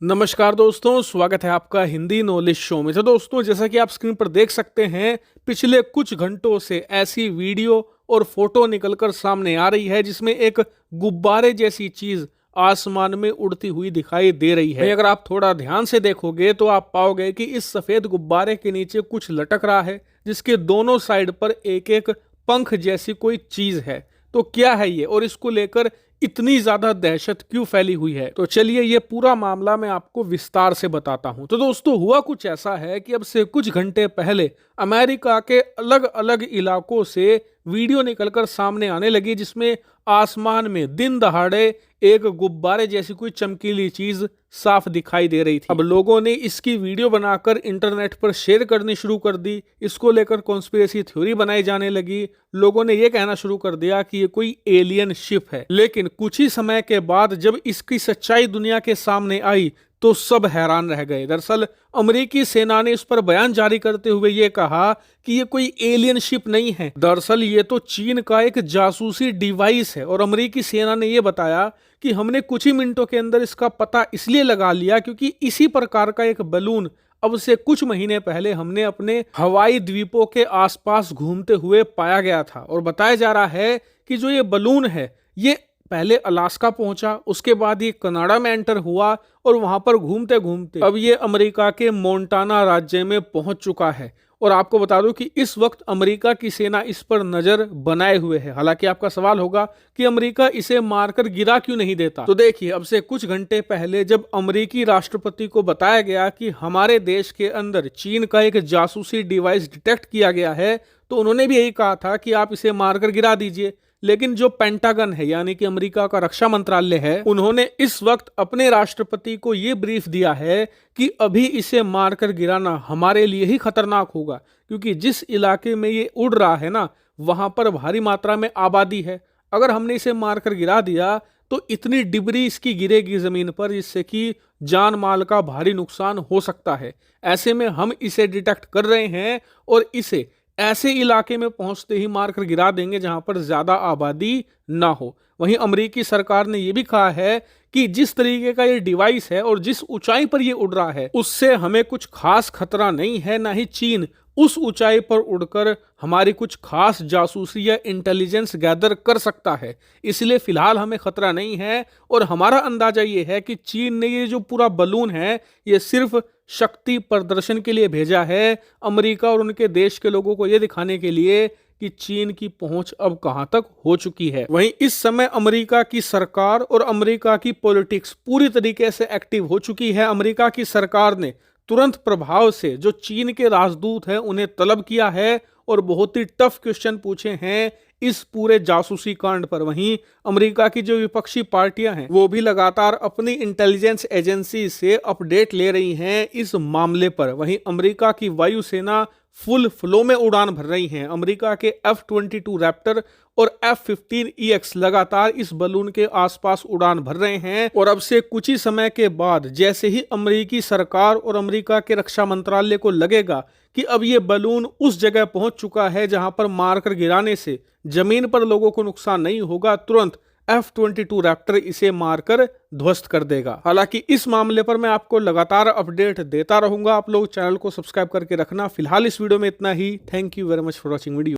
नमस्कार दोस्तों, स्वागत है आपका हिंदी नॉलेज शो में। तो दोस्तों, जैसा कि आप स्क्रीन पर देख सकते हैं, पिछले कुछ घंटों से ऐसी वीडियो और फोटो निकलकर सामने आ रही है जिसमें एक गुब्बारे जैसी चीज आसमान में उड़ती हुई दिखाई दे रही है। अगर आप थोड़ा ध्यान से देखोगे तो आप पाओगे कि इस सफेद गुब्बारे के नीचे कुछ लटक रहा है, जिसके दोनों साइड पर एक एक पंख जैसी कोई चीज है। तो क्या है ये और इसको लेकर इतनी ज्यादा दहशत क्यों फैली हुई है? तो चलिए ये पूरा मामला मैं आपको विस्तार से बताता हूं। तो दोस्तों, हुआ कुछ ऐसा है कि अब से कुछ घंटे पहले अमेरिका के अलग अलग इलाकों से वीडियो निकलकर सामने आने लगी, जिसमें आसमान में दिन दहाड़े एक गुब्बारे जैसी कोई चमकीली चीज साफ दिखाई दे रही थी। अब लोगों ने इसकी वीडियो बनाकर इंटरनेट पर शेयर करनी शुरू कर दी। इसको लेकर कॉन्स्पिरेसी थ्योरी बनाई जाने लगी। लोगों ने यह कहना शुरू कर दिया कि ये कोई एलियन शिप है। लेकिन कुछ ही समय के बाद जब इसकी सच्चाई दुनिया के सामने आई तो सब हैरान रह गए। दरअसल अमेरिकी सेना ने इस पर बयान जारी करते हुए ये कहा कि ये कोई एलियन शिप नहीं है, दरअसल ये तो चीन का एक जासूसी डिवाइस है। और अमेरिकी सेना ने यह बताया कि हमने कुछ ही मिनटों के अंदर इसका पता इसलिए लगा लिया क्योंकि इसी प्रकार का एक बलून अब से कुछ महीने पहले हमने अपने हवाई द्वीपों के आसपास घूमते हुए पाया गया था। और बताया जा रहा है कि जो ये बलून है ये पहले अलास्का पहुंचा, उसके बाद ये कनाडा में एंटर हुआ और वहां पर घूमते घूमते अब ये अमेरिका के मोंटाना राज्य में पहुंच चुका है। और आपको बता दूं कि इस वक्त अमेरिका की सेना इस पर नजर बनाए हुए है। हालांकि आपका सवाल होगा कि अमेरिका इसे मारकर गिरा क्यों नहीं देता। तो देखिए, अब से कुछ घंटे पहले जब अमेरिकी राष्ट्रपति को बताया गया कि हमारे देश के अंदर चीन का एक जासूसी डिवाइस डिटेक्ट किया गया है, तो उन्होंने भी यही कहा था कि आप इसे मारकर गिरा दीजिए। लेकिन जो पेंटागन है, यानी कि अमेरिका का रक्षा मंत्रालय है, उन्होंने इस वक्त अपने राष्ट्रपति को यह ब्रीफ दिया है कि अभी इसे मारकर गिराना हमारे लिए ही खतरनाक होगा, क्योंकि जिस इलाके में ये उड़ रहा है ना, वहां पर भारी मात्रा में आबादी है। अगर हमने इसे मारकर गिरा दिया तो इतनी डिबरी इसकी गिरेगी जमीन पर, जिससे कि जान माल का भारी नुकसान हो सकता है। ऐसे में हम इसे डिटेक्ट कर रहे हैं और इसे ऐसे इलाके में पहुंचते ही मारकर गिरा देंगे जहां पर ज्यादा आबादी ना हो। वहीं अमेरिकी सरकार ने यह भी कहा है कि जिस तरीके का ये डिवाइस है और जिस ऊंचाई पर ये उड़ रहा है, उससे हमें कुछ खास खतरा नहीं है, ना ही चीन उस ऊंचाई पर उड़कर हमारी कुछ खास जासूसी या इंटेलिजेंस गैदर कर सकता है। इसलिए फिलहाल हमें खतरा नहीं है। और हमारा अंदाजा ये है कि चीन ने ये जो पूरा बलून है ये सिर्फ शक्ति प्रदर्शन के लिए भेजा है, अमेरिका और उनके देश के लोगों को यह दिखाने के लिए कि चीन की पहुंच अब कहां तक हो चुकी है। वहीं इस समय अमेरिका की सरकार और अमेरिका की पॉलिटिक्स पूरी तरीके से एक्टिव हो चुकी है। अमेरिका की सरकार ने तुरंत प्रभाव से जो चीन के राजदूत हैं उन्हें तलब किया है और बहुत ही टफ क्वेश्चन पूछे हैं इस पूरे जासूसी कांड पर। वहीं अमेरिका की जो विपक्षी पार्टियां हैं वो भी लगातार अपनी इंटेलिजेंस एजेंसी से अपडेट ले रही हैं इस मामले पर। वहीं अमेरिका की वायुसेना फुल फ्लो में उड़ान भर रही हैं। अमेरिका के F-22 रैप्टर और F-15EX लगातार इस बलून के आसपास उड़ान भर रहे हैं। और अब से कुछ ही समय के बाद जैसे ही अमेरिकी सरकार और अमेरिका के रक्षा मंत्रालय को लगेगा कि अब ये बलून उस जगह पहुंच चुका है जहां पर मारकर गिराने से जमीन पर लोगों को नुकसान नहीं होगा, तुरंत F-22 रैप्टर इसे मारकर ध्वस्त कर देगा। हालांकि इस मामले पर मैं आपको लगातार अपडेट देता रहूंगा। आप लोग चैनल को सब्सक्राइब करके रखना। फिलहाल इस वीडियो में इतना ही। Thank you very much for watching video.